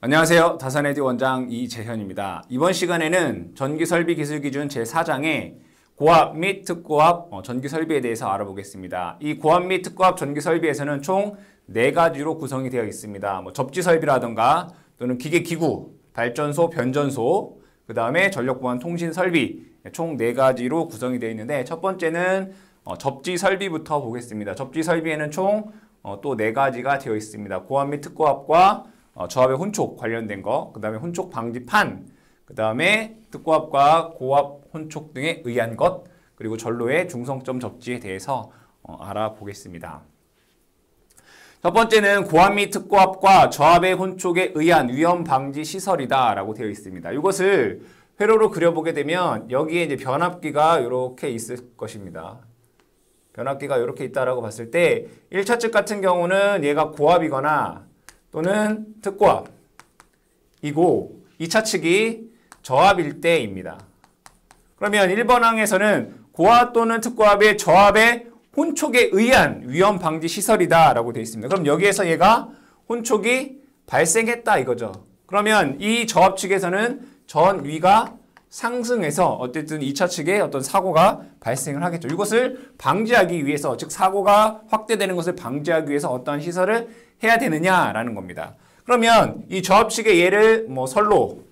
안녕하세요. 다산에디 원장 이재현입니다. 이번 시간에는 전기설비기술기준 제4장의 고압 및 특고압 전기설비에 대해서 알아보겠습니다. 이 고압 및 특고압 전기설비에서는 총 4가지로 구성이 되어 있습니다. 접지설비라든가 또는 기계기구, 발전소, 변전소, 그 다음에 전력보안 통신설비 총 4가지로 구성이 되어 있는데 첫 번째는 접지설비부터 보겠습니다. 접지설비에는 총 또 4가지가 되어 있습니다. 고압 및 특고압과 저압의 혼촉 관련된 거, 그 다음에 혼촉 방지판, 그 다음에 특고압과 고압 혼촉 등에 의한 것, 그리고 전로의 중성점 접지에 대해서 알아보겠습니다. 첫 번째는 고압 및 특고압과 저압의 혼촉에 의한 위험 방지 시설이다 라고 되어 있습니다. 이것을 회로로 그려보게 되면 여기에 이제 변압기가 이렇게 있을 것입니다. 변압기가 이렇게 있다라고 봤을 때 1차 측 같은 경우는 얘가 고압이거나 또는 특고압이고 2차 측이 저압일 때입니다. 그러면 1번 항에서는 고압 또는 특고압의 저압의 혼촉에 의한 위험 방지 시설이다 라고 되어 있습니다. 그럼 여기에서 얘가 혼촉이 발생했다 이거죠. 그러면 이 저압 측에서는 전위가 상승해서 어쨌든 2차 측에 어떤 사고가 발생을 하겠죠. 이것을 방지하기 위해서, 즉 사고가 확대되는 것을 방지하기 위해서 어떠한 시설을 해야 되느냐라는 겁니다. 그러면 이 저압 측의 얘를 선로,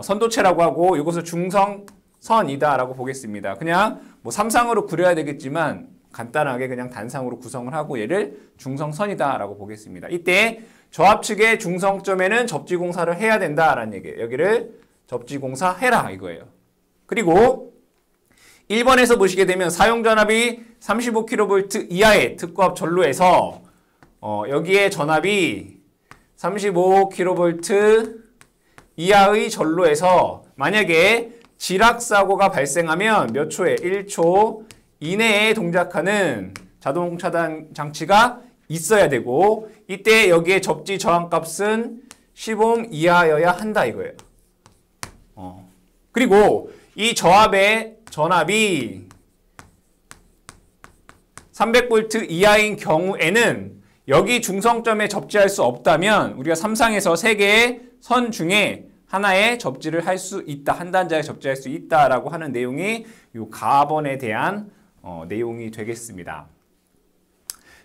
선도체라고 하고 이것을 중성선이다라고 보겠습니다. 그냥 삼상으로 그려야 되겠지만 간단하게 그냥 단상으로 구성을 하고 얘를 중성선이다라고 보겠습니다. 이때 저압 측의 중성점에는 접지공사를 해야 된다라는 얘기예요. 여기를 접지공사 해라 이거예요. 그리고 1번에서 보시게 되면 사용전압이 35kV 이하의 특고압 전로에서 여기에 전압이 35kV 이하의 전로에서 만약에 지락사고가 발생하면 몇 초에 1초 이내에 동작하는 자동 차단 장치가 있어야 되고 이때 여기에 접지 저항값은 10옴 이하여야 한다 이거예요. 그리고 이 저압의 전압이 300V 이하인 경우에는 여기 중성점에 접지할 수 없다면 우리가 3상에서 3개의 선 중에 하나에 접지를 할 수 있다. 한 단자에 접지할 수 있다라고 하는 내용이 이 가번에 대한 내용이 되겠습니다.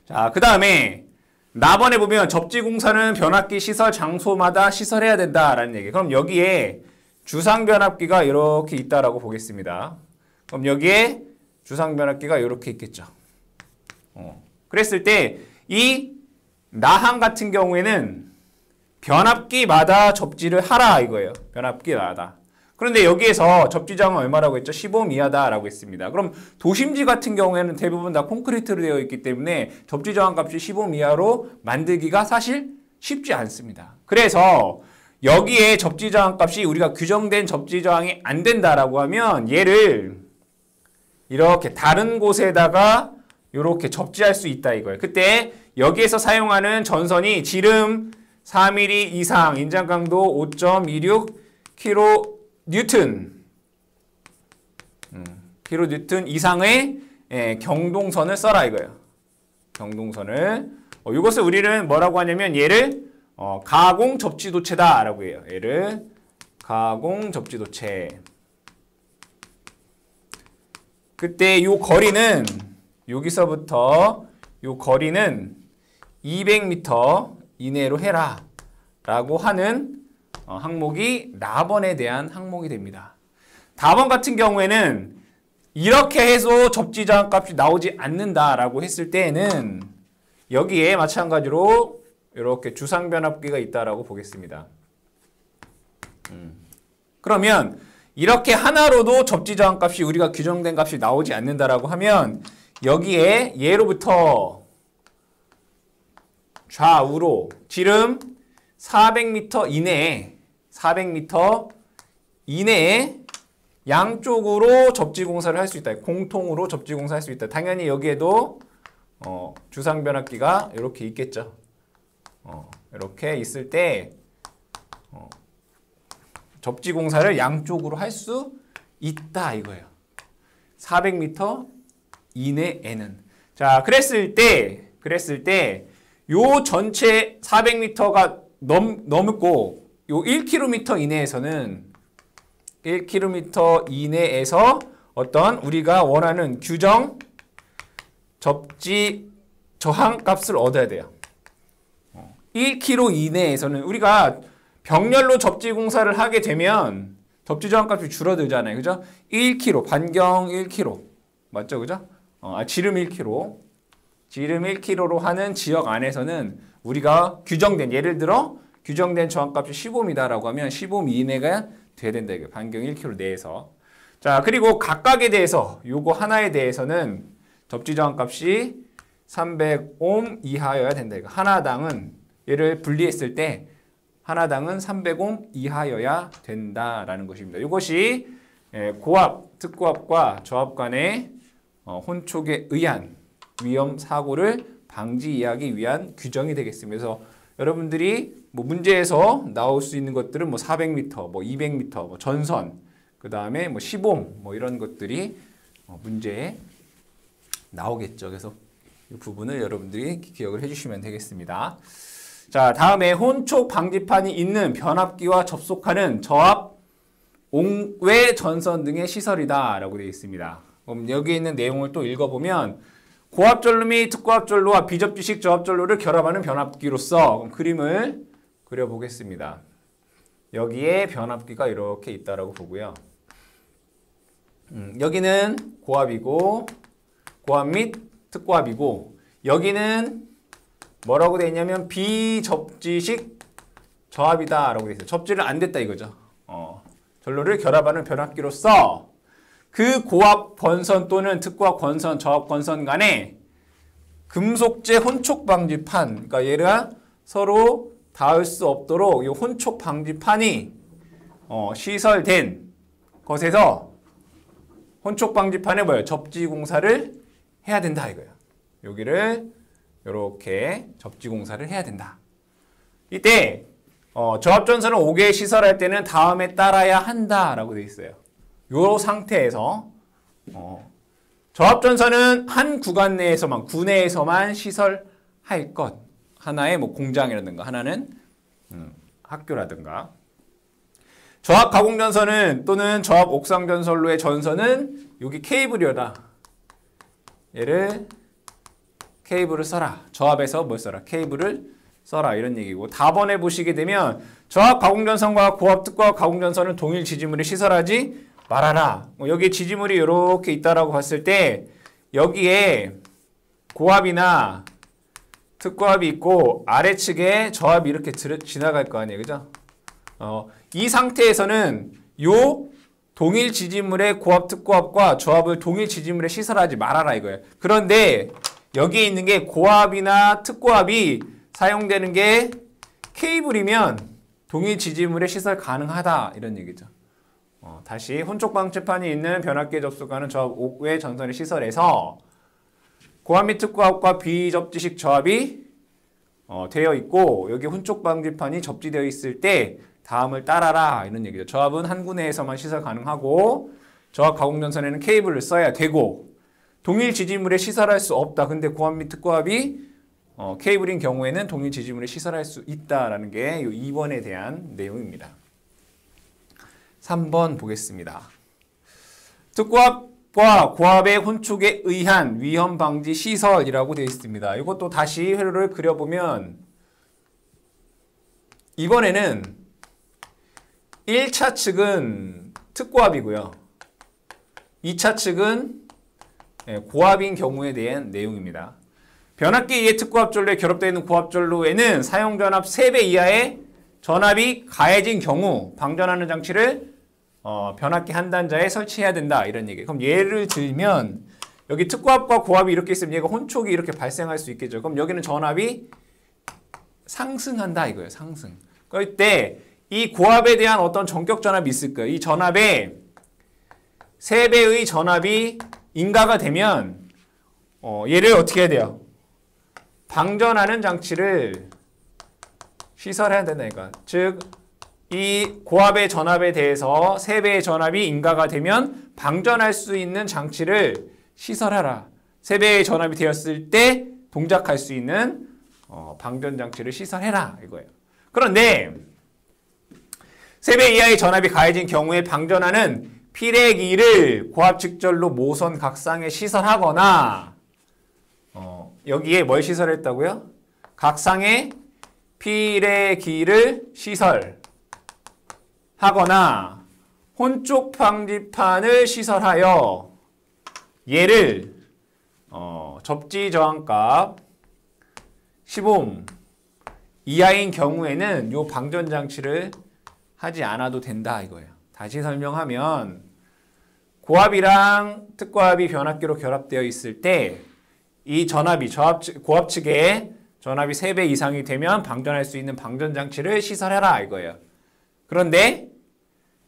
자, 그 다음에 나번에 보면 접지공사는 변압기 시설 장소마다 시설해야 된다라는 얘기. 그럼 여기에 주상변압기가 이렇게 있다라고 보겠습니다. 그럼 여기에 주상변압기가 이렇게 있겠죠. 그랬을 때 이 나항 같은 경우에는 변압기마다 접지를 하라 이거예요. 변압기마다. 그런데 여기에서 접지저항은 얼마라고 했죠? 15옴 이하다라고 했습니다. 그럼 도심지 같은 경우에는 대부분 다 콘크리트로 되어 있기 때문에 접지저항 값이 15옴 이하로 만들기가 사실 쉽지 않습니다. 그래서 여기에 접지저항 값이 우리가 규정된 접지저항이 안 된다라고 하면 얘를 이렇게 다른 곳에다가 이렇게 접지할 수 있다 이거예요. 그때 여기에서 사용하는 전선이 지름 4mm 이상, 인장 강도 5.26 kN 이상의 경동선을 써라 이거예요. 경동선을. 이것을 우리는 뭐라고 하냐면 얘를 가공 접지도체다라고 해요. 얘를 가공 접지도체. 그때 요 거리는 여기서부터 요 거리는 200m 이내로 해라 라고 하는 항목이 나번에 대한 항목이 됩니다. 다번 같은 경우에는 이렇게 해서 접지저항 값이 나오지 않는다라고 했을 때에는 여기에 마찬가지로 이렇게 주상변압기가 있다라고 보겠습니다. 그러면 이렇게 하나로도 접지저항 값이 우리가 규정된 값이 나오지 않는다라고 하면 여기에 예로부터 좌우로 지름 400m 이내에 양쪽으로 접지공사를 할 수 있다. 공통으로 접지공사할 수 있다. 당연히 여기에도 주상변압기가 이렇게 있겠죠. 이렇게 있을 때 접지공사를 양쪽으로 할 수 있다 이거예요. 400m 이내에는. 자, 그랬을 때 요 전체 400m가 넘고 요 1km 이내에서는 1km 이내에서 어떤 우리가 원하는 규정 접지 저항 값을 얻어야 돼요. 1km 이내에서는 우리가 병렬로 접지 공사를 하게 되면 접지 저항 값이 줄어들잖아요. 그죠? 1km, 반경 1km. 맞죠? 그죠? 지름 1km. 지름 1km로 하는 지역 안에서는 우리가 규정된, 예를 들어 규정된 저항값이 15m라고 하면 15m 이내가 돼야 된다. 이거 반경 1km 내에서. 자, 그리고 각각에 대해서 요거 하나에 대해서는 접지 저항값이 300옴 이하여야 된다. 이거 하나당은 얘를 분리했을 때 하나당은 300옴 이하여야 된다라는 것입니다. 이것이 고압, 특고압과 저압 간의 혼촉에 의한 위험 사고를 방지하기 위한 규정이 되겠습니다. 그래서 여러분들이 뭐 문제에서 나올 수 있는 것들은 뭐 400m, 뭐 200m, 뭐 전선, 그 다음에 뭐 10옴, 뭐 이런 것들이 문제에 나오겠죠. 그래서 이 부분을 여러분들이 기억을 해주시면 되겠습니다. 자, 다음에 혼촉 방지판이 있는 변압기와 접속하는 저압, 옹외 전선 등의 시설이다 라고 되어 있습니다. 그럼 여기 있는 내용을 또 읽어보면 고압전로 및 특고압전로와 비접지식 저압전로를 결합하는 변압기로서 그림을 그려보겠습니다. 여기에 변압기가 이렇게 있다라고 보고요. 여기는 고압이고 고압 및 특고압이고 여기는 뭐라고 되어 있냐면 비접지식 저압이다 라고 되어 있어요. 접지를 안 됐다 이거죠. 전로를 결합하는 변압기로서 그 고압 권선 또는 특고압 권선, 저압 권선 간에 금속재 혼촉 방지판, 그러니까 얘가 서로 닿을 수 없도록 이 혼촉 방지판이 시설된 것에서 혼촉 방지판에 뭐예요? 접지 공사를 해야 된다 이거예요. 여기를 이렇게 접지 공사를 해야 된다. 이때 저압 전선을 5개 시설할 때는 다음에 따라야 한다라고 되어 있어요. 이 상태에서 저압 전선은 한 구간 내에서만, 구내에서만 시설할 것. 하나의 뭐 공장이라든가 하나는 학교라든가. 저압 가공 전선은 또는 저압 옥상 전선로의 전선은 여기 케이블이어라. 얘를 케이블을 써라. 저압에서 뭘 써라? 케이블을 써라. 이런 얘기고. 답원에 보시게 되면 저압 가공 전선과 고압 특고압 가공 전선은 동일 지지물에 시설하지 말아라. 여기 지지물이 이렇게 있다라고 봤을 때 여기에 고압이나 특고압이 있고 아래측에 저압이 이렇게 지나갈 거 아니에요. 그죠? 이 상태에서는 요 동일 지지물의 고압 특고압과 저압을 동일 지지물에 시설하지 말아라 이거예요. 그런데 여기에 있는 게 고압이나 특고압이 사용되는 게 케이블이면 동일 지지물에 시설 가능하다 이런 얘기죠. 다시 혼촉 방지판이 있는 변압기에 접속하는 저압 옥외 전선의 시설에서 고압 및 특고압과 비접지식 저압이 되어 있고 여기 혼촉 방지판이 접지되어 있을 때 다음을 따라라 이런 얘기죠. 저압은 한 구내에서만 시설 가능하고 저압 가공 전선에는 케이블을 써야 되고 동일 지지물에 시설할 수 없다. 근데 고압 및 특고압이 케이블인 경우에는 동일 지지물에 시설할 수 있다라는 게 이 2번에 대한 내용입니다. 3번 보겠습니다. 특고압과 고압의 혼촉에 의한 위험 방지 시설이라고 되어 있습니다. 이것도 다시 회로를 그려보면 이번에는 1차 측은 특고압이고요. 2차 측은 고압인 경우에 대한 내용입니다. 변압기 이의 특고압 전로에 결합되어 있는 고압 전로에는 사용 전압 3배 이하의 전압이 가해진 경우 방전하는 장치를 변압기 한 단자에 설치해야 된다 이런 얘기. 그럼 예를 들면 여기 특고압과 고압이 이렇게 있으면 얘가 혼촉이 이렇게 발생할 수 있겠죠. 그럼 여기는 전압이 상승한다 이거예요. 상승. 그럴 때 이 고압에 대한 어떤 전격 전압이 있을 거예요. 이 전압에 3배의 전압이 인가가 되면 얘를 어떻게 해야 돼요? 방전하는 장치를 시설해야 된다니까. 즉 이 고압의 전압에 대해서 3배의 전압이 인가가 되면 방전할 수 있는 장치를 시설하라. 3배의 전압이 되었을 때 동작할 수 있는 방전 장치를 시설해라 이거예요. 그런데 3배 이하의 전압이 가해진 경우에 방전하는 피레기를 고압 측절로 모선 각상에 시설하거나 여기에 뭘 시설했다고요? 각상에 피레기를 시설하거나 혼쪽 방지판을 시설하여 얘를 접지 저항값 10옴 이하인 경우에는 요 방전 장치를 하지 않아도 된다 이거예요. 다시 설명하면 고압이랑 특고압이 변압기로 결합되어 있을 때 이 전압이 고압 측에 전압이 3배 이상이 되면 방전할 수 있는 방전 장치를 시설해라 이거예요. 그런데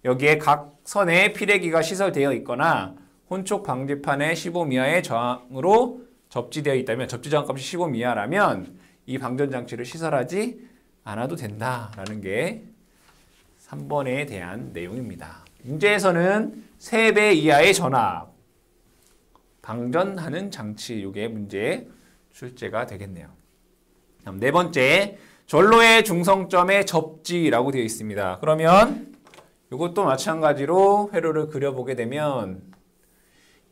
여기에 각 선에 피레기가 시설되어 있거나 혼촉 방지판에 15옴 이하의 저항으로 접지되어 있다면 접지 저항값이 15옴 이하라면 이 방전 장치를 시설하지 않아도 된다라는 게 3번에 대한 내용입니다. 문제에서는 3배 이하의 전압 방전하는 장치 이게 문제 출제가 되겠네요. 다음 네 번째 전로의 중성점의 접지라고 되어 있습니다. 그러면 이것도 마찬가지로 회로를 그려보게 되면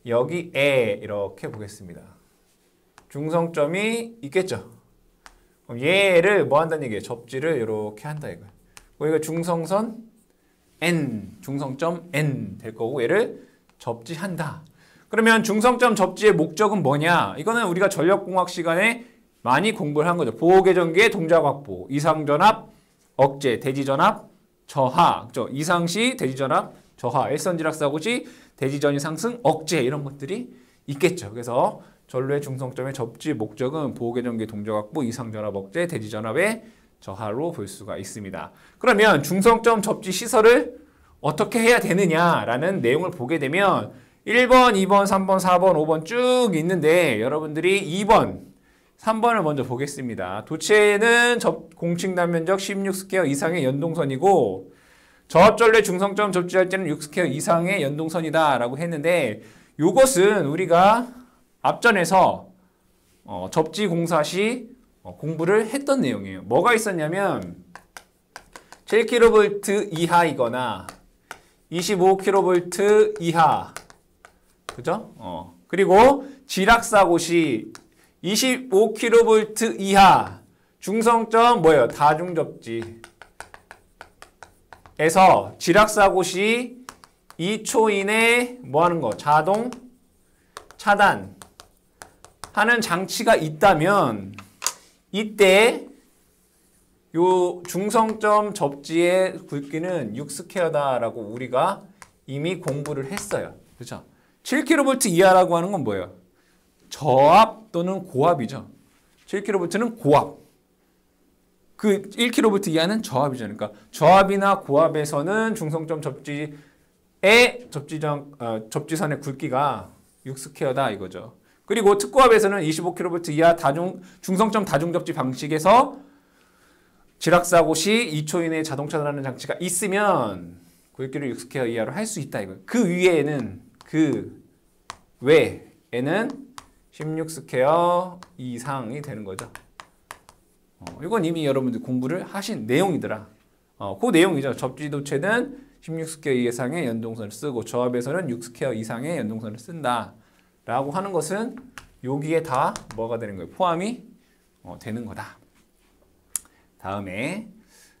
여기에 이렇게 보겠습니다. 중성점이 있겠죠. 그럼 얘를 뭐 한다는 얘기예요? 접지를 이렇게 한다 이거예요. 여기가 중성선 N, 중성점 N 될 거고 얘를 접지한다. 그러면 중성점 접지의 목적은 뭐냐? 이거는 우리가 전력공학 시간에 많이 공부를 한 거죠. 보호계전기의 동작 확보, 이상전압, 억제, 대지전압, 저하, 그렇죠? 이상시 대지전압, 저하, 일선지락사고시, 대지전이 상승, 억제 이런 것들이 있겠죠. 그래서 전로의 중성점의 접지 목적은 보호계전기의 동작 확보, 이상전압, 억제, 대지전압의 저하로 볼 수가 있습니다. 그러면 중성점 접지 시설을 어떻게 해야 되느냐라는 내용을 보게 되면 1번, 2번, 3번, 4번, 5번 쭉 있는데 여러분들이 2번, 3번을 먼저 보겠습니다. 도체는 공측 단면적 16스퀘어 이상의 연동선이고 저압전로의 중성점 접지할 때는 6스퀘어 이상의 연동선이다 라고 했는데 이것은 우리가 앞전에서 접지 공사 시 공부를 했던 내용이에요. 뭐가 있었냐면 7kV 이하이거나 25kV 이하 그죠? 그리고 지락사고 시 25kV 이하 중성점 뭐예요? 다중접지에서 지락사고 시 2초 이내 뭐 하는 거? 자동 차단 하는 장치가 있다면 이때 요 중성점 접지의 굵기는 6스퀘어다라고 우리가 이미 공부를 했어요. 그렇죠? 7kV 이하라고 하는 건 뭐예요? 저압 또는 고압이죠. 7kV는 고압. 그 1kV 이하는 저압이죠. 그러니까 저압이나 고압에서는 중성점 접지의 접지선의 굵기가 6스퀘어다 이거죠. 그리고 특고압에서는 25kV 이하 중성점 다중접지 방식에서 지락사고 시 2초 이내에 자동 차단하는 장치가 있으면 굵기를 6스퀘어 이하로 할 수 있다 이거예요. 그 외에는 16스퀘어 이상이 되는 거죠. 이건 이미 여러분들 공부를 하신 내용이더라. 그 내용이죠. 접지도체는 16스퀘어 이상의 연동선을 쓰고 저압에서는 6스퀘어 이상의 연동선을 쓴다. 라고 하는 것은 여기에 다 뭐가 되는 거예요? 포함이 되는 거다. 다음에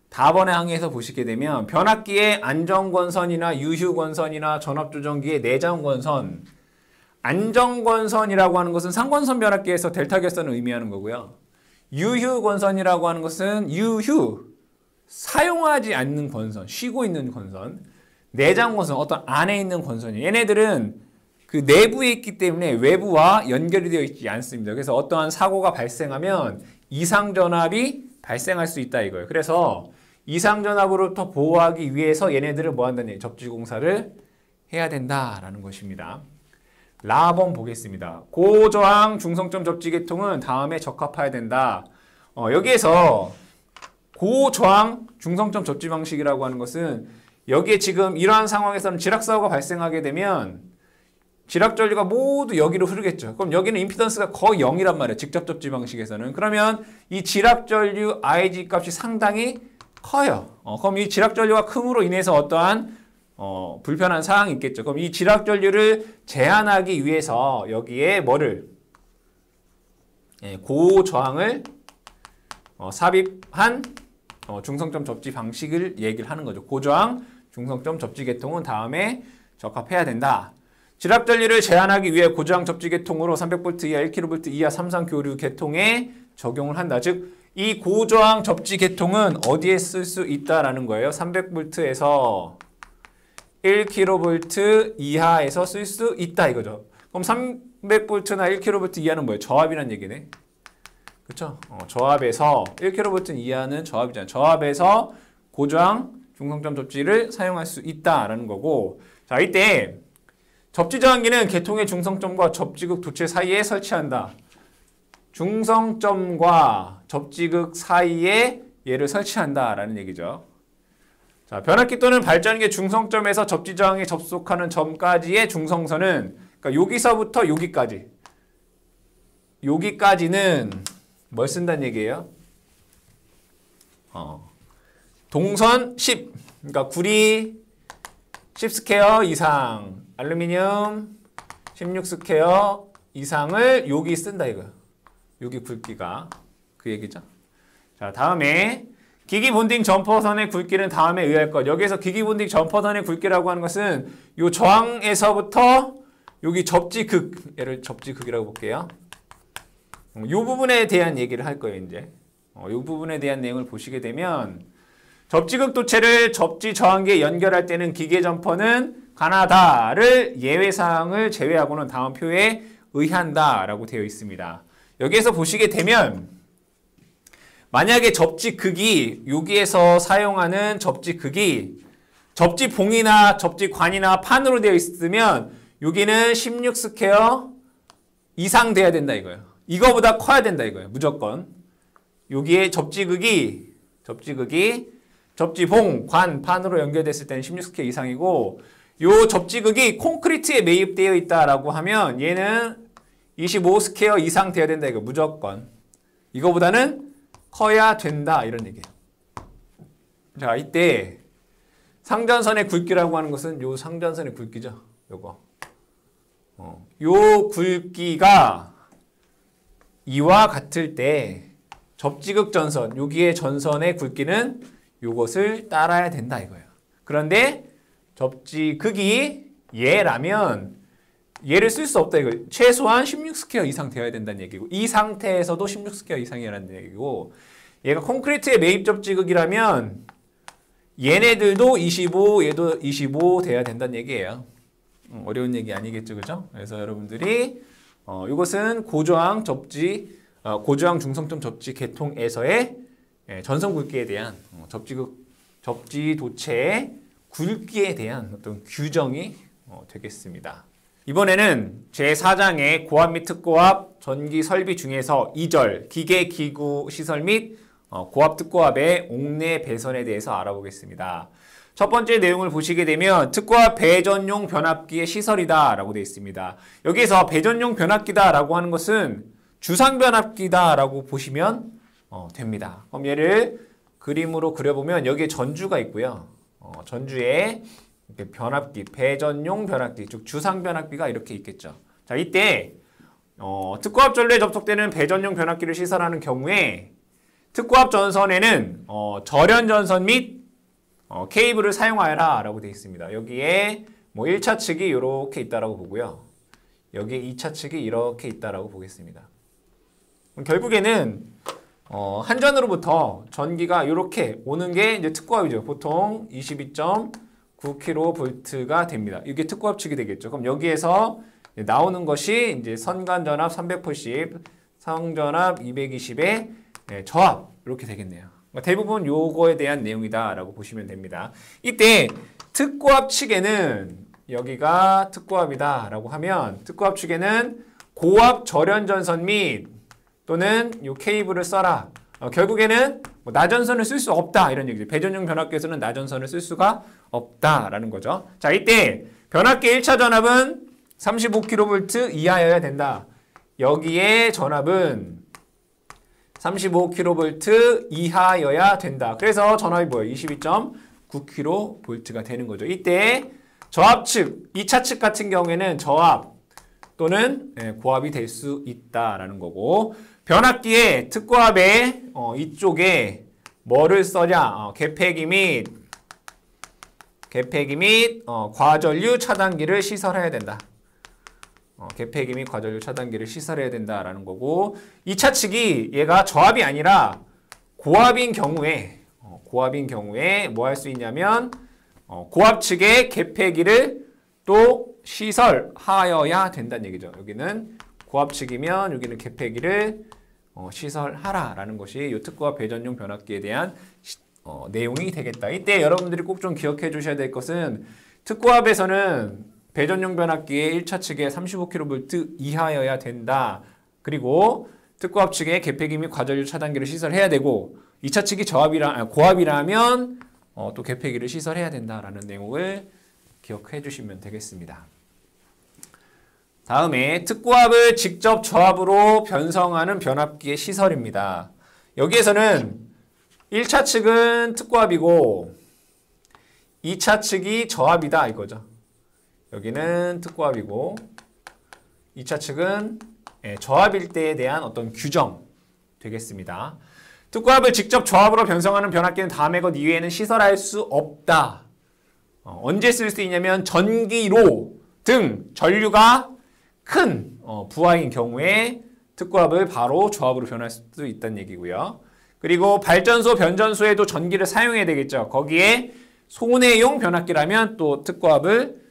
다번의 항에서 보시게 되면 변압기의 안정권선이나 유휴권선이나 전압조정기의 내장권선 안정권선이라고 하는 것은 상권선 변압기에서 델타 결선을 의미하는 거고요. 유휴권선이라고 하는 것은 사용하지 않는 권선, 쉬고 있는 권선. 내장권선, 어떤 안에 있는 권선이에요. 얘네들은 그 내부에 있기 때문에 외부와 연결이 되어 있지 않습니다. 그래서 어떠한 사고가 발생하면 이상전압이 발생할 수 있다 이거예요. 그래서 이상전압으로부터 보호하기 위해서 얘네들을 뭐 한다니? 접지공사를 해야 된다라는 것입니다. 라번 보겠습니다. 고저항 중성점 접지 계통은 다음에 적합해야 된다. 여기에서 고저항 중성점 접지 방식이라고 하는 것은 여기에 지금 이러한 상황에서는 지락사고가 발생하게 되면 지락전류가 모두 여기로 흐르겠죠. 그럼 여기는 임피던스가 거의 0이란 말이에요. 직접 접지 방식에서는. 그러면 이 지락전류 IG 값이 상당히 커요. 그럼 이 지락전류가 큼으로 인해서 어떠한 불편한 사항이 있겠죠. 그럼 이 지락전류를 제한하기 위해서 여기에 뭐를 고저항을 삽입한 중성점 접지 방식을 얘기를 하는 거죠. 고저항 중성점 접지 계통은 다음에 적합해야 된다. 지락전류를 제한하기 위해 고저항 접지 계통으로 300V 이하 1kV 이하 삼성 교류 계통에 적용을 한다. 즉 이 고저항 접지 계통은 어디에 쓸 수 있다라는 거예요. 300V에서 1kV 이하에서 쓸 수 있다 이거죠. 그럼 300V나 1kV 이하는 뭐예요? 저압이란 얘기네. 그렇죠? 저압에서 1kV 이하는 저압이잖아요. 저압에서 고저항 중성점 접지를 사용할 수 있다라는 거고. 자, 이때 접지 저항기는 계통의 중성점과 접지극 도체 사이에 설치한다. 중성점과 접지극 사이에 얘를 설치한다라는 얘기죠. 자, 변압기 또는 발전기 중성점에서 접지 저항에 접속하는 점까지의 중성선은, 그러니까 여기서부터 여기까지, 여기까지는 뭘 쓴다는 얘기예요? 동선 10, 그러니까 구리 10 스퀘어 이상, 알루미늄 16 스퀘어 이상을 여기 쓴다 이거예요. 여기 굵기가 그 얘기죠. 자, 다음에 기기 본딩 점퍼선의 굵기는 다음에 의할 것. 여기에서 기기 본딩 점퍼선의 굵기라고 하는 것은 요 저항에서부터 여기 접지극, 얘를 접지극이라고 볼게요. 요 부분에 대한 얘기를 할 거예요, 이제. 요 부분에 대한 내용을 보시게 되면 접지극 도체를 접지 저항기에 연결할 때는 기계 점퍼는 가능하다를 예외사항을 제외하고는 다음 표에 의한다라고 되어 있습니다. 여기에서 보시게 되면 만약에 접지극이 여기에서 사용하는 접지극이 접지봉이나 접지관이나 판으로 되어 있으면 여기는 16 스퀘어 이상 돼야 된다 이거예요. 이거보다 커야 된다 이거예요. 무조건. 여기에 접지극이 접지봉, 관, 판으로 연결됐을 때는 16 스퀘어 이상이고 요 접지극이 콘크리트에 매입되어 있다라고 하면 얘는 25 스퀘어 이상 돼야 된다 이거 무조건. 이거보다는 커야 된다 이런 얘기예요. 자, 이때 상전선의 굵기라고 하는 것은 요 상전선의 굵기죠. 요거. 요 굵기가 이와 같을 때 접지극 전선, 여기에 전선의 굵기는 요것을 따라야 된다 이거예요. 그런데 접지극이 얘라면 얘를 쓸 수 없다 이거. 최소한 16 스퀘어 이상 되어야 된다는 얘기고 이 상태에서도 16 스퀘어 이상이라는 얘기고 얘가 콘크리트의 매입 접지극이라면 얘네들도 25, 얘도 25 돼야 된다는 얘기예요. 어려운 얘기 아니겠죠, 그죠? 그래서 여러분들이 이것은 고저항 접지, 고저항 중성점 접지 계통에서의 전선 굵기에 대한 접지극, 접지 도체의 굵기에 대한 어떤 규정이 되겠습니다. 이번에는 제4장의 고압 및 특고압 전기 설비 중에서 2절 기계, 기구, 시설 및 고압, 특고압의 옥내 배선에 대해서 알아보겠습니다. 첫 번째 내용을 보시게 되면 특고압 배전용 변압기의 시설이다 라고 되어 있습니다. 여기에서 배전용 변압기다 라고 하는 것은 주상 변압기다 라고 보시면 됩니다. 그럼 얘를 그림으로 그려보면 여기에 전주가 있고요. 전주에 변압기, 배전용 변압기, 즉 주상 변압기가 이렇게 있겠죠. 자, 이때 특고압 전류에 접속되는 배전용 변압기를 시설하는 경우에 특고압 전선에는 절연 전선 및 케이블을 사용하여라 라고 되어 있습니다. 여기에 뭐 1차 측이 이렇게 있다라고 보고요. 여기에 2차 측이 이렇게 있다라고 보겠습니다. 결국에는 한전으로부터 전기가 이렇게 오는 게 이제 특고압이죠. 보통 22.9kV가 됩니다. 이게 특고압 측이 되겠죠. 그럼 여기에서 나오는 것이 이제 선간 전압 380, 상전압 220의 저압 이렇게 되겠네요. 대부분 요거에 대한 내용이다라고 보시면 됩니다. 이때 특고압 측에는 여기가 특고압이다라고 하면 특고압 측에는 고압 절연 전선 및 또는 요 케이블을 써라. 결국에는 뭐 나전선을 쓸 수 없다 이런 얘기죠. 배전용 변압기에서는 나전선을 쓸 수가 없다라는 거죠. 자, 이때 변압기 1차 전압은 35kV 이하여야 된다. 여기에 전압은 35kV 이하여야 된다. 그래서 전압이 뭐예요? 22.9kV가 되는 거죠. 이때 저압측, 2차 측 같은 경우에는 저압 또는 고압이 될 수 있다라는 거고, 변압기의 특고압에 이쪽에 뭐를 써냐? 개폐기 및 과전류 차단기를 시설해야 된다. 개폐기 및 과전류 차단기를 시설해야 된다라는 거고, 2차 측이 얘가 저압이 아니라 고압인 경우에 뭐 할 수 있냐면 고압 측의 개폐기를 또 시설하여야 된다는 얘기죠. 여기는 고압 측이면 여기는 개폐기를 시설하라라는 것이 이 특고압 배전용 변압기에 대한 내용이 되겠다. 이때 여러분들이 꼭 좀 기억해 주셔야 될 것은, 특고압에서는 배전용 변압기의 1차 측에 35kV 이하여야 된다. 그리고 특고압 측에 개폐기 및 과전류 차단기를 시설해야 되고, 2차 측이 고압이라면 또 개폐기를 시설해야 된다라는 내용을 기억해 주시면 되겠습니다. 다음에 특고압을 직접 저압으로 변성하는 변압기의 시설입니다. 여기에서는 1차 측은 특고압이고 2차 측이 저압이다 이거죠. 여기는 특고압이고 2차 측은 저압일 때에 대한 어떤 규정 되겠습니다. 특고압을 직접 저압으로 변성하는 변압기는 다음의 것 이외에는 시설할 수 없다. 언제 쓸 수 있냐면 전기로 등 전류가 큰 부하인 경우에 특고압을 바로 저압으로 변할 수 있다는 얘기고요. 그리고 발전소, 변전소에도 전기를 사용해야 되겠죠. 거기에 소내용 변압기라면 또 특고압을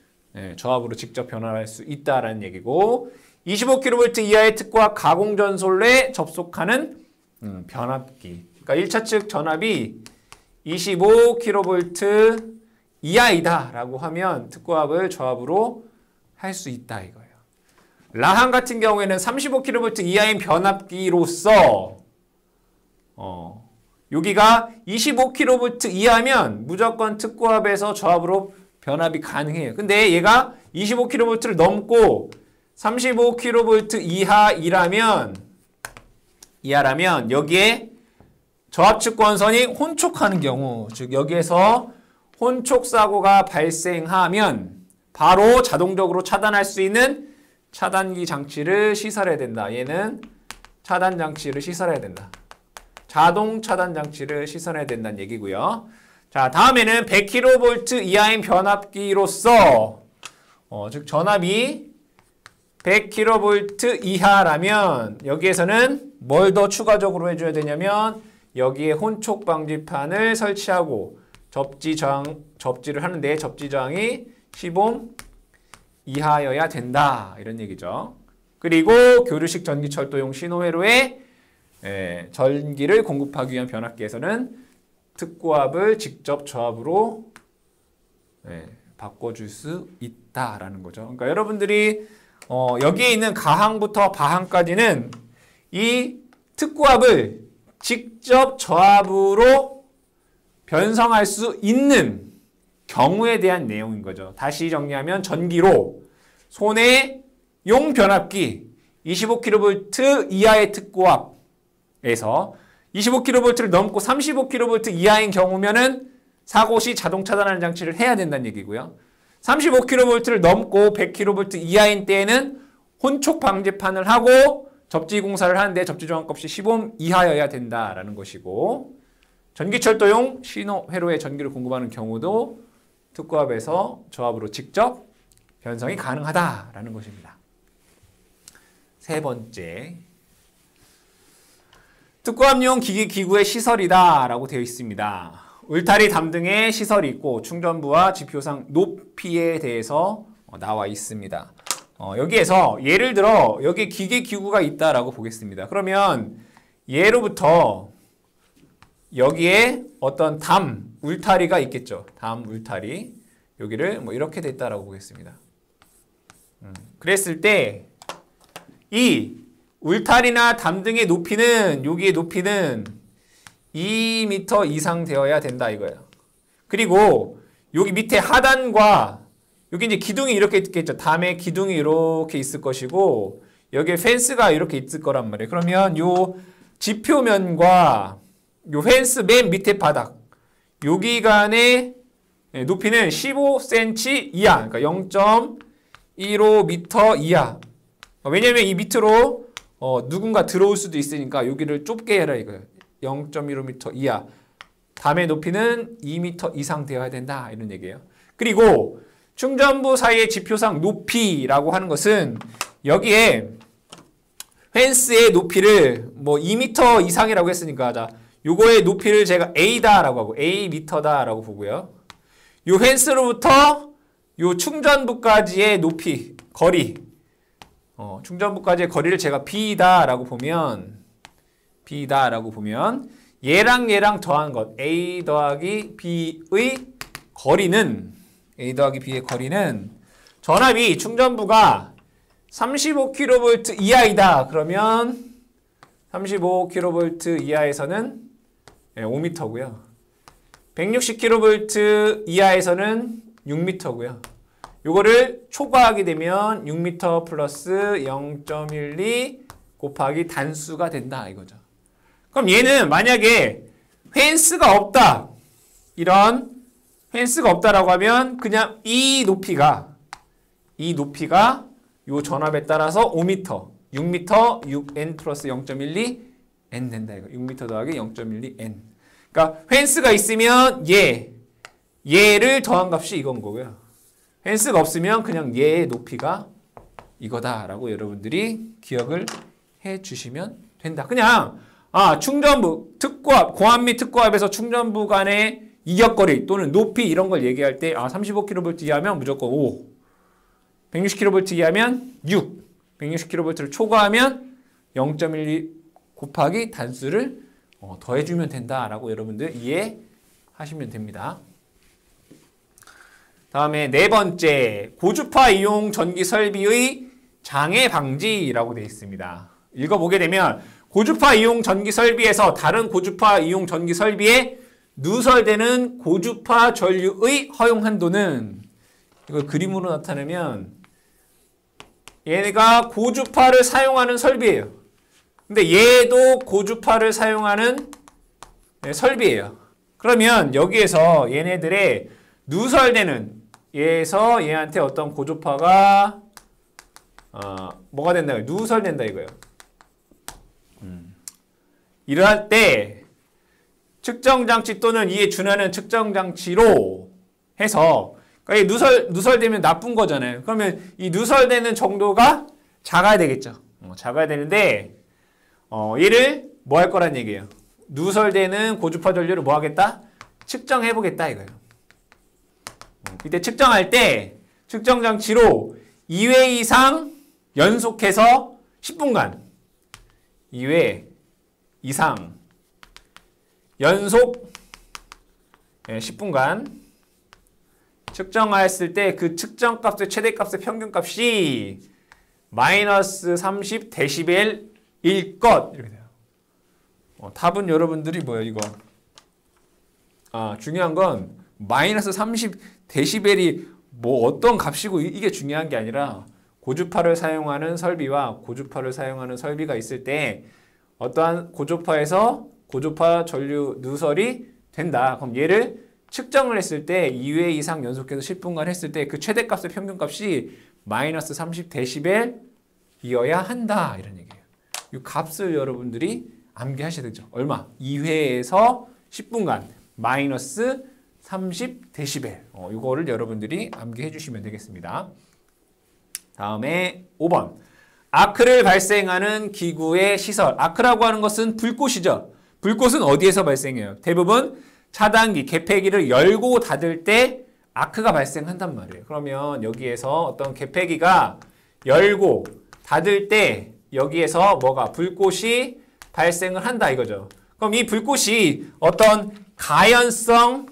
저압으로 직접 변환할 수 있다라는 얘기고, 25kV 이하의 특고압 가공전솔에 접속하는 변압기. 그러니까 1차 측 전압이 25kV 이하이다 라고 하면 특고압을 저압으로 할 수 있다 이거예요. 라한 같은 경우에는 35kV 이하인 변압기로서 여기가 25kV 이하면 무조건 특고압에서 저압으로 변압이 가능해요. 근데 얘가 25kV를 넘고 35kV 이하라면 여기에 저압측 권선이 혼촉하는 경우, 즉 여기에서 혼촉 사고가 발생하면 바로 자동적으로 차단할 수 있는 차단기 장치를 시설해야 된다. 얘는 차단 장치를 시설해야 된다. 자동 차단 장치를 시설해야 된다는 얘기고요. 자, 다음에는 100kV 이하인 변압기로서 즉 전압이 100kV 이하라면 여기에서는 뭘 더 추가적으로 해줘야 되냐면 여기에 혼촉 방지판을 설치하고 접지를 하는데 접지 저항이 10옴 이하여야 된다 이런 얘기죠. 그리고 교류식 전기철도용 신호회로에 전기를 공급하기 위한 변압기에서는 특고압을 직접 저압으로 바꿔줄 수 있다라는 거죠. 그러니까 여러분들이 여기에 있는 가항부터 바항까지는 이 특고압을 직접 저압으로 변성할 수 있는 경우에 대한 내용인 거죠. 다시 정리하면 전기로 소내용 변압기 25kV 이하의 특고압에서 25kV를 넘고 35kV 이하인 경우면은 사고 시 자동 차단하는 장치를 해야 된다는 얘기고요. 35kV를 넘고 100kV 이하인 때에는 혼촉 방지판을 하고 접지 공사를 하는데 접지 저항값이 10옴 이하여야 된다라는 것이고, 전기철도용 신호 회로에 전기를 공급하는 경우도 특고압에서 저압으로 직접 변성이 가능하다라는 것입니다. 세 번째, 특고압용 기기 기구의 시설이다 라고 되어 있습니다. 울타리 담등의 시설이 있고 충전부와 지표상 높이에 대해서 나와 있습니다. 여기에서 예를 들어 여기 기계 기구가 있다라고 보겠습니다. 그러면 예로부터 여기에 어떤 울타리가 있겠죠. 울타리. 여기를 뭐 이렇게 됐다라고 보겠습니다. 그랬을 때 이 울타리나 담등의 높이는 여기의 높이는 2m 이상 되어야 된다 이거예요. 그리고 여기 밑에 하단과 여기 이제 기둥이 이렇게 있겠죠. 담에 기둥이 이렇게 있을 것이고 여기에 펜스가 이렇게 있을 거란 말이에요. 그러면 요 지표면과 요 펜스 맨 밑에 바닥 여기 간의 높이는 15cm 이하, 그러니까 0.15m 이하. 왜냐면 이 밑으로 누군가 들어올 수도 있으니까 여기를 좁게 해라 이거예요. 0.15m 이하. 담의 높이는 2m 이상 되어야 된다 이런 얘기예요. 그리고 충전부 사이의 지표상 높이라고 하는 것은 여기에 펜스의 높이를 뭐 2m 이상이라고 했으니까 자 요거의 높이를 제가 A다라고 하고 A 미터다라고 보고요. 요 펜스로부터 요 충전부까지의 높이, 거리 충전부까지의 거리를 제가 B다라고 보면 얘랑 얘랑 더한 것 A 더하기 B의 거리는 전압이 충전부가 35kV 이하이다. 그러면 35kV 이하에서는 5m고요. 160kV 이하에서는 6m고요. 요거를 초과하게 되면 6m 플러스 0.12 곱하기 단수가 된다 이거죠. 그럼 얘는 만약에 펜스가 없다. 이런 펜스가 없다라고 하면 그냥 이 높이가 요 전압에 따라서 5m, 6m, 6n 플러스 0.12 n 된다 이거. 6m 더하기 0.12 n. 그러니까 펜스가 있으면 얘를 더한 값이 이건 거고요. 펜스가 없으면 그냥 얘의 높이가 이거다라고 여러분들이 기억을 해 주시면 된다. 그냥 충전부, 특고압, 고압 및 특고압에서 충전부 간의 이격거리 또는 높이 이런 걸 얘기할 때 35kV 이하면 무조건 5, 160kV 이하면 6, 160kV를 초과하면 0.12 곱하기 단수를 더해주면 된다라고 여러분들 이해하시면 됩니다. 다음에 네 번째, 고주파 이용 전기 설비의 장애 방지라고 되어 있습니다. 읽어보게 되면 고주파 이용 전기 설비에서 다른 고주파 이용 전기 설비에 누설되는 고주파 전류의 허용 한도는 이걸 그림으로 나타내면 얘가 고주파를 사용하는 설비예요. 근데 얘도 고주파를 사용하는 설비예요. 그러면 여기에서 얘네들의 누설되는 얘에서 얘한테 어떤 고주파가 뭐가 된다? 누설된다 이거예요. 이러할 때 측정장치 또는 이에 준하는 측정장치로 해서 그러니까 누설되면 나쁜 거잖아요. 그러면 이 누설되는 정도가 작아야 되겠죠. 작아야 되는데 얘를 뭐 할 거란 얘기예요. 누설되는 고주파 전류를 뭐 하겠다? 측정해 보겠다 이거예요. 이때 측정할 때 측정장치로 2회 이상 연속해서 10분간 2회 이상 연속 10분간 측정하였을 때 그 측정값의 최대값의 평균값이 마이너스 30dB일 것 이렇게 돼요. 답은 여러분들이 뭐예요 이거? 중요한 건 마이너스 30dB이 뭐 어떤 값이고 이게 중요한 게 아니라 고주파를 사용하는 설비와 고주파를 사용하는 설비가 있을 때 어떠한 고주파에서 고주파 전류 누설이 된다. 그럼 얘를 측정을 했을 때 2회 이상 연속해서 10분간 했을 때 그 최대값의 평균값이 마이너스 30dB이어야 한다. 이런 얘기예요. 이 값을 여러분들이 암기하셔야 되죠. 얼마? 2회에서 10분간 마이너스 30dB. 이거를 여러분들이 암기해 주시면 되겠습니다. 다음에 5번. 아크를 발생하는 기구의 시설. 아크라고 하는 것은 불꽃이죠. 불꽃은 어디에서 발생해요? 대부분 차단기, 개폐기를 열고 닫을 때 아크가 발생한단 말이에요. 그러면 여기에서 어떤 개폐기가 열고 닫을 때 여기에서 뭐가 불꽃이 발생을 한다 이거죠. 그럼 이 불꽃이 어떤 가연성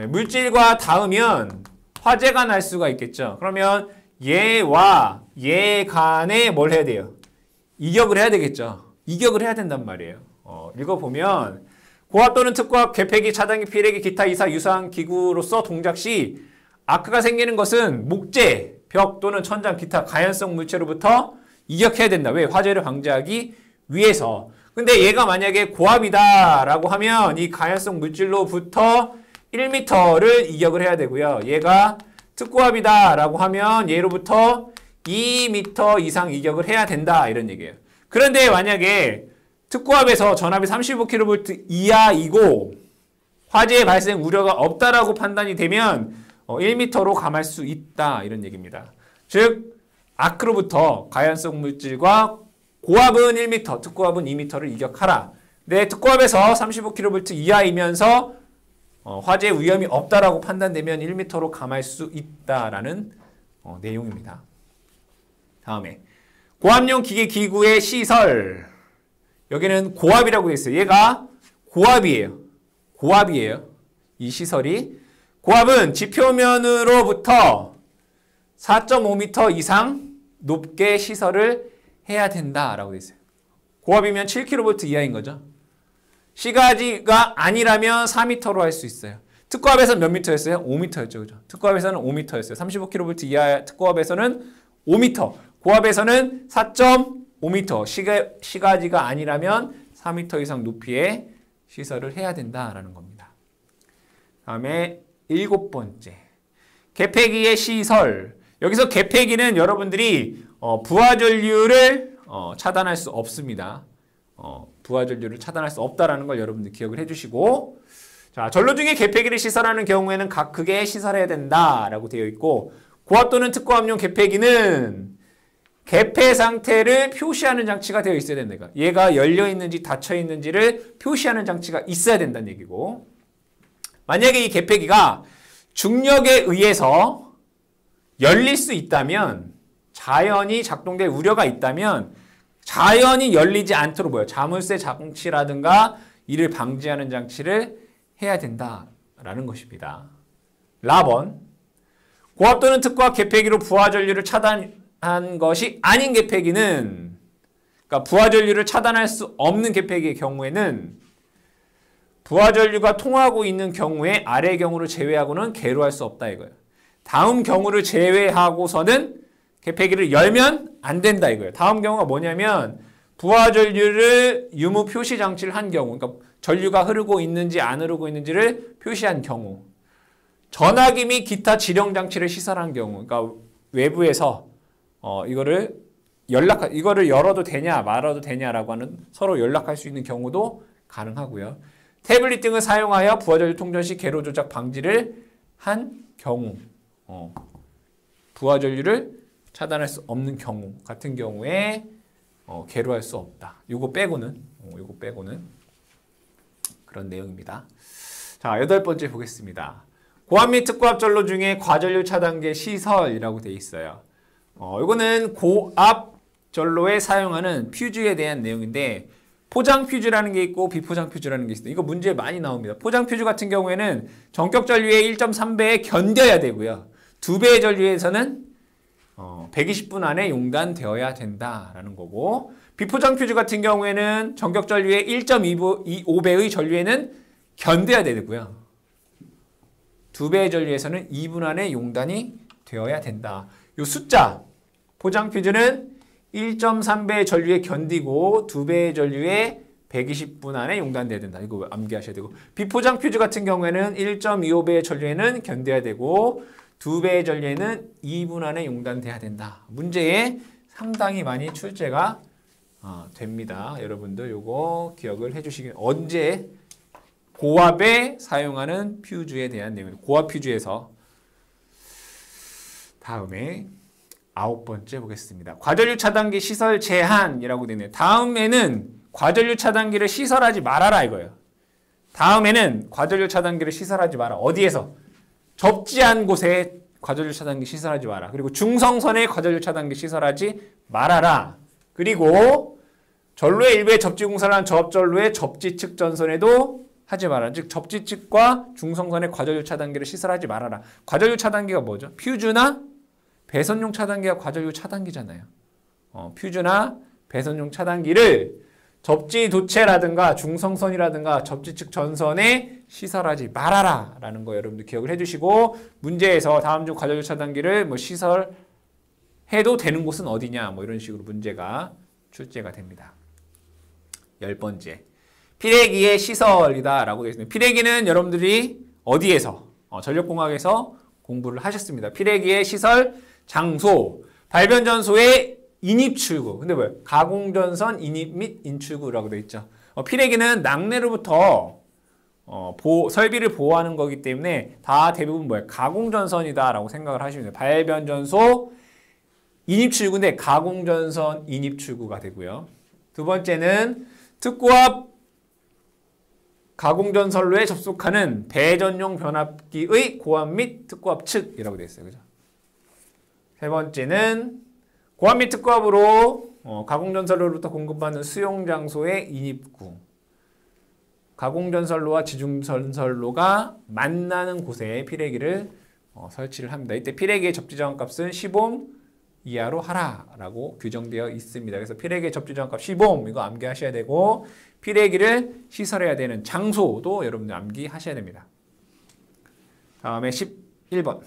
물질과 닿으면 화재가 날 수가 있겠죠. 그러면 얘와 얘 간에 뭘 해야 돼요? 이격을 해야 되겠죠. 이격을 해야 된단 말이에요. 읽어보면 고압 또는 특고압, 개폐기, 차단기, 피레기, 기타 이사 유사한 기구로서 동작 시 아크가 생기는 것은 목재, 벽 또는 천장, 기타 가연성 물체로부터 이격해야 된다. 왜? 화재를 방지하기 위해서. 근데 얘가 만약에 고압이다라고 하면 이 가연성 물질로부터 1m를 이격을 해야 되고요. 얘가 특고압이다라고 하면 얘로부터 2m 이상 이격을 해야 된다. 이런 얘기예요. 그런데 만약에 특고압에서 전압이 35kV 이하이고 화재 발생 우려가 없다라고 판단이 되면 1m로 감할 수 있다. 이런 얘기입니다. 즉 아크로부터 가연성 물질과 고압은 1m, 특고압은 2m를 이격하라. 네, 특고압에서 35kV 이하이면서 화재 위험이 없다라고 판단되면 1m로 감할 수 있다라는 내용입니다. 다음에 고압용 기계 기구의 시설. 여기는 고압이라고 되어 있어요. 얘가 고압이에요. 고압이에요. 이 시설이. 고압은 지표면으로부터 4.5m 이상 높게 시설을 해야 된다라고 되어 있어요. 고압이면 7kV 이하인 거죠. 시가지가 아니라면 4m로 할 수 있어요. 특고압에서는 몇 미터였어요? 5m였죠. 그죠? 특고압에서는 5m였어요. 35kV 이하 특고압에서는 5m. 고압에서는 4.5m. 시가지가 아니라면 4m 이상 높이의 시설을 해야 된다라는 겁니다. 다음에 7번째. 개폐기의 시설. 여기서 개폐기는 여러분들이 부하전류를 차단할 수 없습니다. 부하전류를 차단할 수 없다라는 걸 여러분들 기억을 해주시고, 자, 전로 중에 개폐기를 시설하는 경우에는 각 크게 시설해야 된다라고 되어 있고, 고압 또는 특고압용 개폐기는 개폐 상태를 표시하는 장치가 되어 있어야 된다. 얘가 열려 있는지 닫혀 있는지를 표시하는 장치가 있어야 된다는 얘기고, 만약에 이 개폐기가 중력에 의해서 열릴 수 있다면, 자연히 작동될 우려가 있다면 자연히 열리지 않도록 뭐예요? 자물쇠 장치라든가 이를 방지하는 장치를 해야 된다라는 것입니다. 라번. 고압 또는 특고압 개폐기로 부하전류를 차단한 것이 아닌 개폐기는, 그러니까 부하전류를 차단할 수 없는 개폐기의 경우에는 부하전류가 통하고 있는 경우에 아래 경우를 제외하고는 개로할 수 없다 이거예요. 다음 경우를 제외하고서는 개폐기를 열면 안 된다 이거예요. 다음 경우가 뭐냐면 부하전류를 유무 표시 장치를 한 경우, 그러니까 전류가 흐르고 있는지 안 흐르고 있는지를 표시한 경우, 전화기 및 기타 지령 장치를 시설한 경우, 그러니까 외부에서 이거를 열어도 되냐 말아도 되냐라고 하는 서로 연락할 수 있는 경우도 가능하고요. 태블릿 등을 사용하여 부하전류 통전 시 개로 조작 방지를 한 경우, 부하전류를 차단할 수 없는 경우 같은 경우에 개로할 수 없다. 요거 빼고는 그런 내용입니다. 자, 8번째 보겠습니다. 고압 및 특고압 전로 중에 과전류 차단계 시설이라고 되어 있어요. 이거는 고압 전로에 사용하는 퓨즈에 대한 내용인데, 포장 퓨즈라는 게 있고 비포장 퓨즈라는 게 있어요. 이거 문제에 많이 나옵니다. 포장 퓨즈 같은 경우에는 전격 전류의 1.3배에 견뎌야 되고요. 2배의 전류에서는 120분 안에 용단되어야 된다라는 거고, 비포장 퓨즈 같은 경우에는 전격 전류의 1.25배의 전류에는 견뎌야 되고요. 2배의 전류에서는 2분 안에 용단이 되어야 된다. 이 숫자, 포장 퓨즈는 1.3배의 전류에 견디고 2배의 전류에 120분 안에 용단돼야 된다. 이거 암기하셔야 되고, 비포장 퓨즈 같은 경우에는 1.25배의 전류에는 견뎌야 되고 2배의 전류에는 2분 안에 용단돼야 된다. 문제에 상당히 많이 출제가 됩니다. 여러분들 요거 기억을 해주시길. 언제 고압에 사용하는 퓨즈에 대한 내용입니다. 고압 퓨즈에서. 다음에 9번째 보겠습니다. 과전류 차단기 시설 제한이라고 되네요. 다음에는 과전류 차단기를 시설하지 말아라 이거예요. 다음에는 과전류 차단기를 시설하지 마라. 어디에서? 접지한 곳에 과전류 차단기 시설하지 마라. 그리고 중성선에 과전류 차단기 시설하지 말아라. 그리고 전로의 일부에 접지공사를 한 저압전로의 접지측 전선에도 하지 마라. 즉 접지측과 중성선에 과전류 차단기를 시설하지 말아라. 과전류 차단기가 뭐죠? 퓨즈나 배선용 차단기가 과전류 차단기잖아요. 퓨즈나 배선용 차단기를 접지 도체라든가 중성선이라든가 접지측 전선에 시설하지 말아라 라는 거 여러분들 기억을 해주시고, 문제에서 다음 중 과전류 차단기를 시설하지 해도 되는 곳은 어디냐 뭐 이런 식으로 문제가 출제가 됩니다. 10번째. 피래기의 시설이다 라고 되어 있습니다. 피래기는 여러분들이 어디에서 전력공학에서 공부를 하셨습니다. 피래기의 시설, 장소, 발변전소의 인입 출구. 근데 왜? 가공전선 인입 및 인출구라고 되어 있죠. 피래기는 낙뢰로부터 설비를 보호하는 거기 때문에 다 대부분 뭐예요? 가공전선이다라고 생각을 하시면 돼요. 발변전소 인입출구인데 가공전선 인입출구가 되고요. 두 번째는 특고압 가공전선로에 접속하는 배전용 변압기의 고압 및 특고압 측이라고 되어 있어요. 그죠? 세 번째는 고압 및 특고압으로 가공전선로로부터 공급받는 수용장소의 인입구. 가공전선로와 지중전선로가 만나는 곳에 피래기를 설치를 합니다. 이때 피래기의 접지저항값은 10옴 이하로 하라라고 규정되어 있습니다. 그래서 피래기의 접지저항값 10옴 이거 암기하셔야 되고 피래기를 시설해야 되는 장소도 여러분들 암기하셔야 됩니다. 다음에 11번.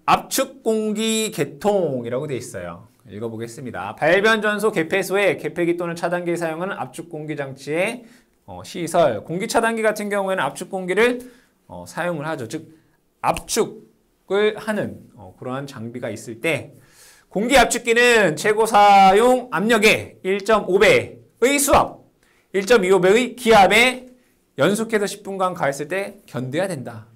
압축공기 개통이라고 되어 있어요. 읽어보겠습니다. 발변전소 개폐소에 개폐기 또는 차단기를 사용하는 압축공기 장치의 시설. 공기 차단기 같은 경우에는 압축공기를 사용을 하죠. 즉 압축을 하는 그러한 장비가 있을 때 공기 압축기는 최고 사용 압력의 1.5배의 수압, 1.25배의 기압에 연속해서 10분간 가했을 때 견뎌야 된다.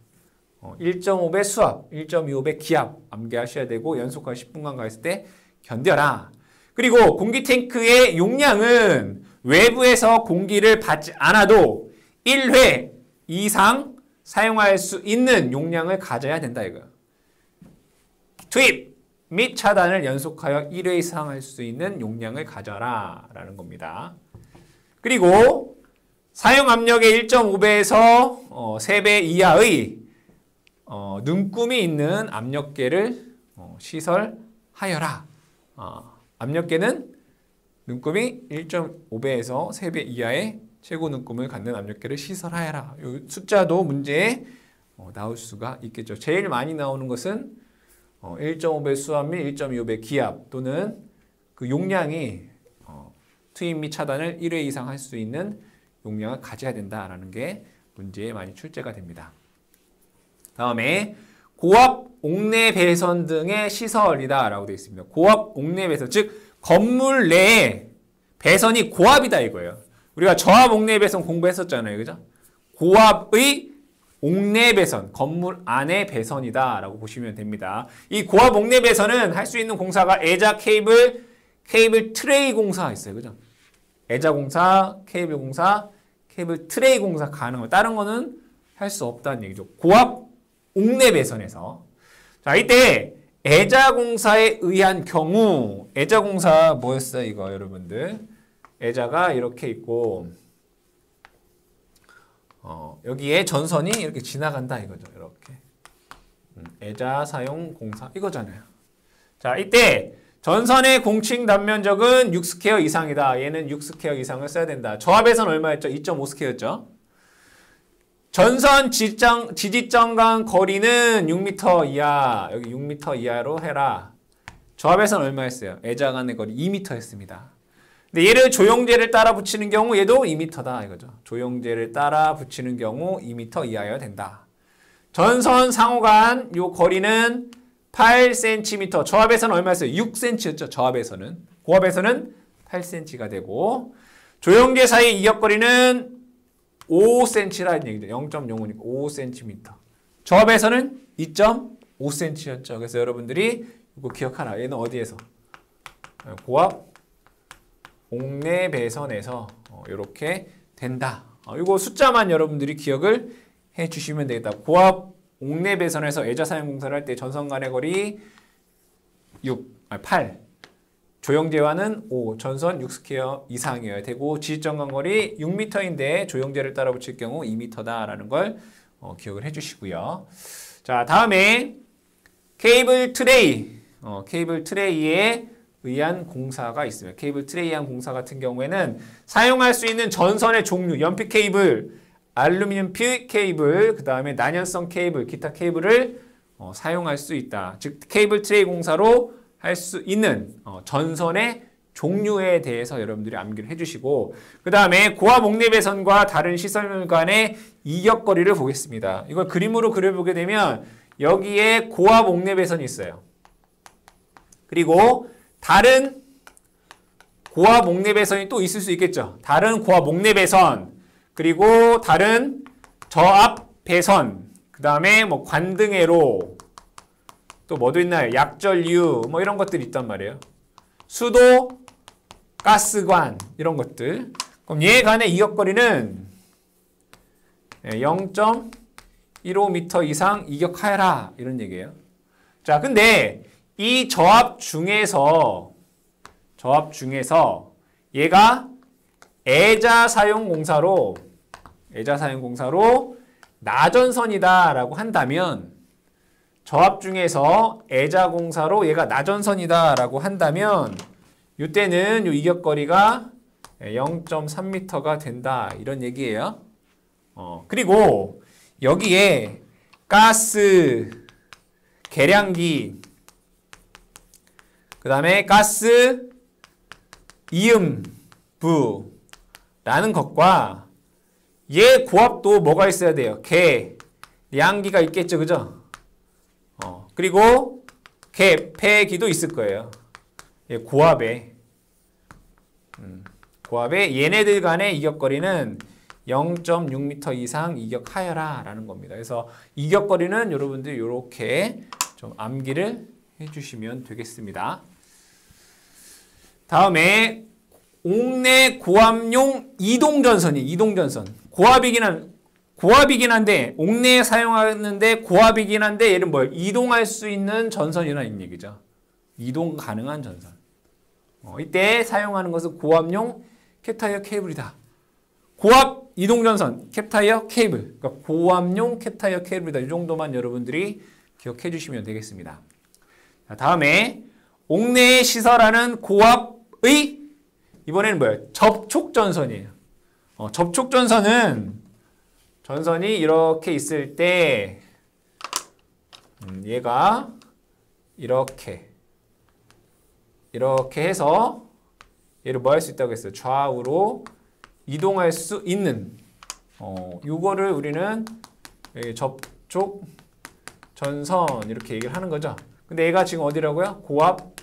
1.5배 수압, 1.25배 기압 암기하셔야 되고 연속해서 10분간 가했을 때 견뎌라. 그리고 공기 탱크의 용량은 외부에서 공기를 받지 않아도 1회 이상 사용할 수 있는 용량을 가져야 된다 이거야. 투입 및 차단을 연속하여 1회 이상 할 수 있는 용량을 가져라 라는 겁니다. 그리고 사용 압력의 1.5배에서 3배 이하의 눈금이 있는 압력계를 시설하여라. 압력계는 눈금이 1.5배에서 3배 이하의 최고 눈금을 갖는 압력계를 시설하여라. 이 숫자도 문제에 나올 수가 있겠죠. 제일 많이 나오는 것은 1.5배 수압 및 1.25배 기압 또는 그 용량이 투입 및 차단을 1회 이상 할 수 있는 용량을 가져야 된다라는 게 문제에 많이 출제가 됩니다. 다음에 고압 옥내 배선 등의 시설이다 라고 되어 있습니다. 고압 옥내 배선, 즉 건물 내에 배선이 고압이다 이거예요. 우리가 저압 옥내 배선 공부했었잖아요. 그죠? 고압의 옥내 배선, 건물 안의 배선이다 라고 보시면 됩니다. 이 고압 옥내 배선은 할 수 있는 공사가 애자 케이블 트레이 공사 있어요. 그죠? 애자 공사, 케이블 공사, 케이블 트레이 공사 가능합니다. 다른 거는 할 수 없다는 얘기죠. 고압 옥내 배선에서. 자, 이때 애자 공사에 의한 경우, 애자 공사 뭐였어요, 이거 여러분들? 애자가 이렇게 있고, 여기에 전선이 이렇게 지나간다 이거죠, 이렇게. 애자 사용 공사 이거잖아요. 자, 이때 전선의 공칭 단면적은 6스퀘어 이상이다. 얘는 6스퀘어 이상을 써야 된다. 저압에선 얼마였죠? 2.5스퀘어였죠. 전선 지지점 간 거리는 6m 이하, 여기 6m 이하로 해라. 저압에선 얼마였어요? 애자 간의 거리 2m 했습니다. 근데 얘를 조영제를 따라 붙이는 경우 얘도 2m다 이거죠. 조영제를 따라 붙이는 경우 2m 이하여야 된다. 전선 상호간 요 거리는 8cm. 저압에서는 얼마였어요? 6cm였죠. 저압에서는. 고압에서는 8cm가 되고 조영제 사이 이격거리는 5cm라는 얘기죠. 0.05니까 5cm. 저압에서는 2.5cm였죠. 그래서 여러분들이 이거 기억하라. 얘는 어디에서? 고압 옥내 배선에서 이렇게 된다. 이거 숫자만 여러분들이 기억을 해 주시면 되겠다. 고압 옥내 배선에서 애자 사용 공사를 할 때 전선 간의 거리 8. 조영제와는 5. 전선 6스퀘어 이상이어야 되고 지지점 간 거리 6m인데 조영제를 따라 붙일 경우 2m다라는 걸 기억을 해 주시고요. 자, 다음에 케이블 트레이. 케이블 트레이에 의한 공사가 있습니다. 케이블 트레이에 의한 공사 같은 경우에는 사용할 수 있는 전선의 종류, 연필 케이블, 알루미늄 피 케이블, 그 다음에 난연성 케이블, 기타 케이블을 사용할 수 있다. 즉 케이블 트레이 공사로 할 수 있는 전선의 종류에 대해서 여러분들이 암기를 해주시고, 그 다음에 고압 옥내배선과 다른 시설 간의 이격거리를 보겠습니다. 이걸 그림으로 그려보게 되면 여기에 고압 옥내배선이 있어요. 그리고 다른 고압 옥내배선이 또 있을 수 있겠죠. 다른 고압 옥내배선, 그리고 다른 저압 배선, 그 다음에 뭐 관등회로, 또 뭐도 있나요? 약전류, 뭐 이런 것들이 있단 말이에요. 수도, 가스관, 이런 것들. 그럼 얘 간의 이격거리는 0.15m 이상 이격하여라, 이런 얘기예요. 자, 근데 이 저압 중에서 얘가 애자 사용 공사로 나전선이다라고 한다면, 저압 중에서 애자 공사로 얘가 나전선이다라고 한다면 이때는 이 이격거리가 0.3m가 된다, 이런 얘기예요. 그리고 여기에 가스, 계량기, 그 다음에 가스 이음부라는 것과 얘 고압도 뭐가 있어야 돼요? 계량기가 있겠죠, 그죠? 그리고 폐기도 있을 거예요. 예, 고압에 얘네들 간의 이격거리는 0.6m 이상 이격하여라 라는 겁니다. 그래서 이격거리는 여러분들이 이렇게 좀 암기를 해주시면 되겠습니다. 다음에 옥내 고압용 이동전선. 고압이긴 한데 옥내에 사용하는데 고압이긴 한데 얘는 뭘 이동할 수 있는 전선이라는 얘기죠. 이동 가능한 전선. 이때 사용하는 것은 고압용 캡타이어 케이블이다. 고압 이동전선, 캡타이어 케이블. 그러니까 고압용 캡타이어 케이블이다. 이 정도만 여러분들이 기억해 주시면 되겠습니다. 자, 다음에 옥내에 시설하는 고압의 이번에는 뭐예요? 접촉전선이에요. 접촉전선은 전선이 이렇게 있을 때 얘가 이렇게 해서 얘를 뭐 할 수 있다고 했어요? 좌우로 이동할 수 있는 요거를 우리는 접촉 전선 이렇게 얘기를 하는 거죠. 근데 얘가 지금 어디라고요? 고압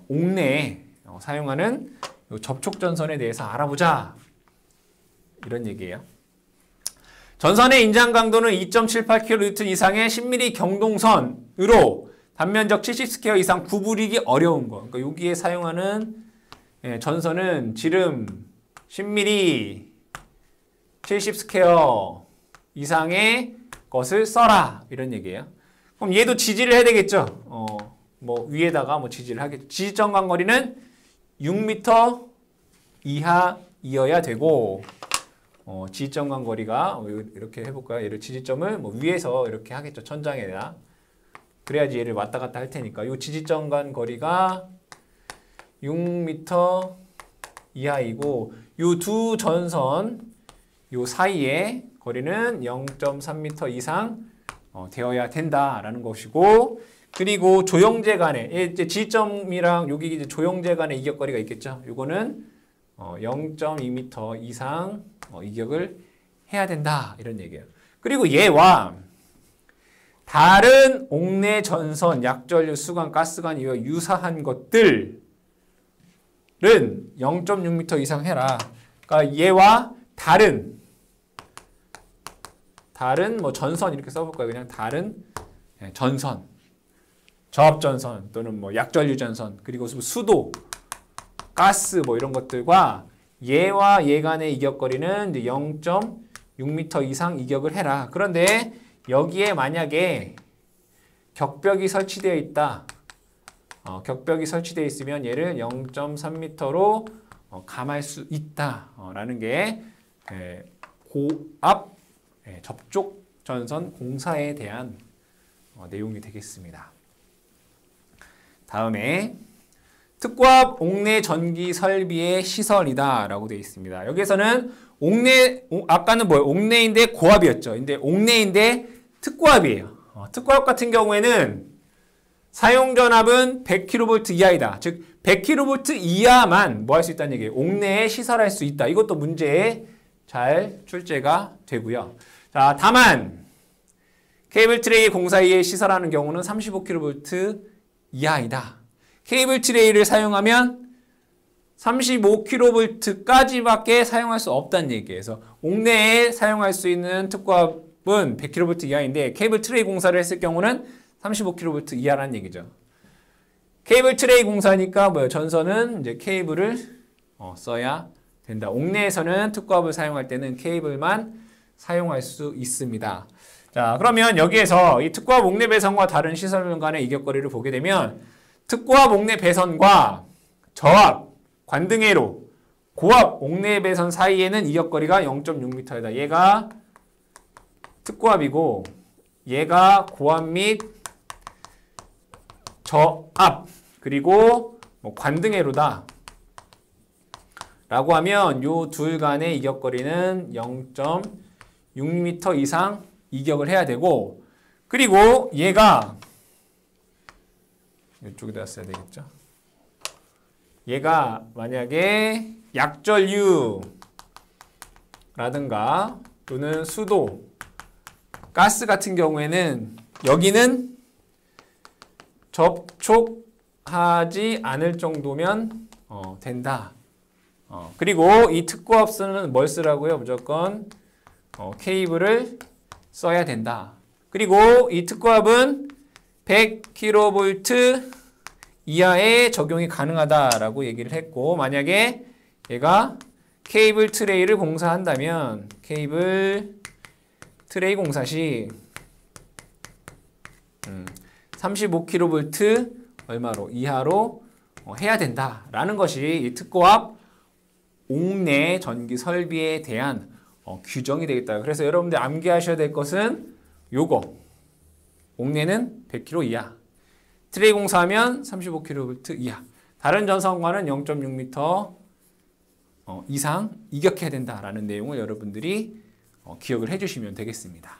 옥내에 사용하는 요 접촉 전선에 대해서 알아보자, 이런 얘기예요. 전선의 인장 강도는 2.78kN 이상의 10mm 경동선으로 단면적 70스퀘어 이상 구부리기 어려운 거. 그러니까 여기에 사용하는 전선은 지름 10mm 70스퀘어 이상의 것을 써라, 이런 얘기예요. 그럼 얘도 지지를 해야 되겠죠. 뭐 위에다가 뭐 지지를 하겠죠. 지지점 간거리는 6m 이하이어야 되고, 지지점 간거리가 이렇게 해볼까요? 얘를 지지점을 뭐 위에서 이렇게 하겠죠. 천장에다. 그래야지 얘를 왔다 갔다 할 테니까. 요 지지점 간 거리가 6m 이하이고, 요 두 전선 요 사이의 거리는 0.3m 이상 되어야 된다라는 것이고, 그리고 조형제 간에 이제 지점이랑 여기 이제 조형제 간의 이격거리가 있겠죠. 요거는 0.2m 이상 이격을 해야 된다, 이런 얘기예요. 그리고 얘와 다른 옥내 전선, 약전류, 수관, 가스관 이와 유사한 것들은 0.6m 이상 해라. 그러니까 얘와 다른 뭐 전선 이렇게 써볼까요? 그냥 다른 전선, 저압전선 또는 뭐 약전류 전선, 그리고 수도, 가스 뭐 이런 것들과 얘와 얘 간의 이격거리는 0.6m 이상 이격을 해라. 그런데 여기에 만약에 격벽이 설치되어 있다. 격벽이 설치되어 있으면 얘를 0.3m로 감할 수 있다. 라는 게 고압 접촉 전선 공사에 대한 내용이 되겠습니다. 다음에 특고압 옥내 전기 설비의 시설이다 라고 되어 있습니다. 여기에서는 아까는 뭐예요? 옥내인데 고압이었죠. 근데 옥내인데 특고압이에요. 특고압 같은 경우에는 사용 전압은 100kV 이하이다. 즉 100kV 이하만 뭐 할 수 있다는 얘기예요. 옥내에 시설할 수 있다. 이것도 문제에 잘 출제가 되고요. 자, 다만 케이블 트레이 공사에 시설하는 경우는 35kV 이하이다. 케이블 트레이를 사용하면 35kV까지밖에 사용할 수 없다는 얘기예요. 그래서 옥내에 사용할 수 있는 특고압은 100kV 이하인데 케이블 트레이 공사를 했을 경우는 35kV 이하라는 얘기죠. 케이블 트레이 공사니까 뭐예요? 전선은 이제 케이블을 써야 된다. 옥내에서는 특고압을 사용할 때는 케이블만 사용할 수 있습니다. 자, 그러면 여기에서 이 특고압 옥내 배선과 다른 시설 간의 이격거리를 보게 되면 특고압 옥내 배선과 저압 관등회로 고압 옥내 배선 사이에는 이격거리가 0.6m이다. 얘가 특고압이고 얘가 고압 및 저압 그리고 뭐 관등회로다 라고 하면 요 둘 간의 이격거리는 0.6m 이상 이격을 해야 되고 그리고 얘가 이쪽에다 써야 되겠죠. 얘가 만약에 약전류라든가 또는 수도, 가스 같은 경우에는 여기는 접촉하지 않을 정도면 된다. 그리고 이 특고압선은 뭘 쓰라고요? 무조건 케이블을 써야 된다. 그리고 이 특고압은 100kV 이하의 적용이 가능하다라고 얘기를 했고 만약에 얘가 케이블 트레이를 공사한다면 케이블 트레이 공사 시 35kV 얼마로 이하로 해야 된다라는 것이 이 특고압 옥내 전기 설비에 대한 규정이 되겠다. 그래서 여러분들 암기하셔야 될 것은 요거 옥내는 100kV 이하 트레이 공사하면 35kV 이하 다른 전선과는 0.6m 이상 이격해야 된다라는 내용을 여러분들이 기억을 해주시면 되겠습니다.